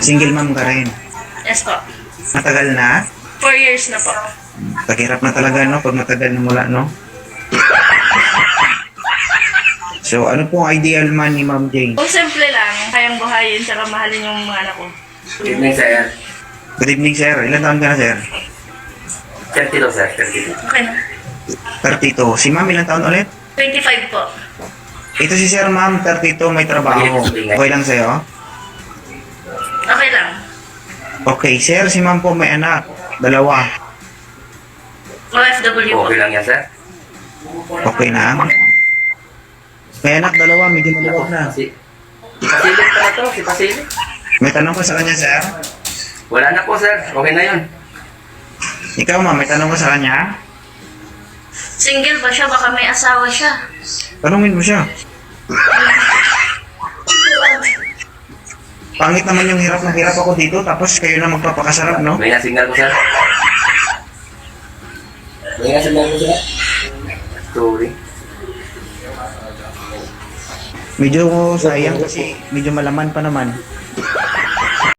Single mom ka rin. Yes po. Matagal na? 4 years na po. Paghirap na talaga, no? Pag matagal na mula, no? So, ano po ang ideal man ni Ma'am Jane? Kung simple lang, kayang buhayin tsaka mahalin yung mga anak ko. Good evening, sir. Good evening, sir. Ilan taon ka na, sir? 32, sir. 32. Okay na. 32. Si Ma'am, ilan taon ulit? 25 po. Ito si Sir, Ma'am, 32, may trabaho. Okay lang sa'yo? Okay lang. Okay, Sir, si Ma'am po may anak. 2. OFW po. Okay lang yan, sir. Okay na? May anak, 2, medyo maluwag na. Pasilip pa na to, si Pasilip. May tanong ko sa kanya, Sir. Wala na po, sir. Okay na yun. Ikaw, Ma'am, may tanong ko sa kanya? Single ba siya? Baka may asawa siya. Tanungin mo siya. Pangit naman yung hirap na hirap ako dito, tapos kayo na magpapakasarap, no? May na-signal ko, sir. May na-signal ko, sir. Sorry. Medyo sayang kasi medyo malaman pa naman.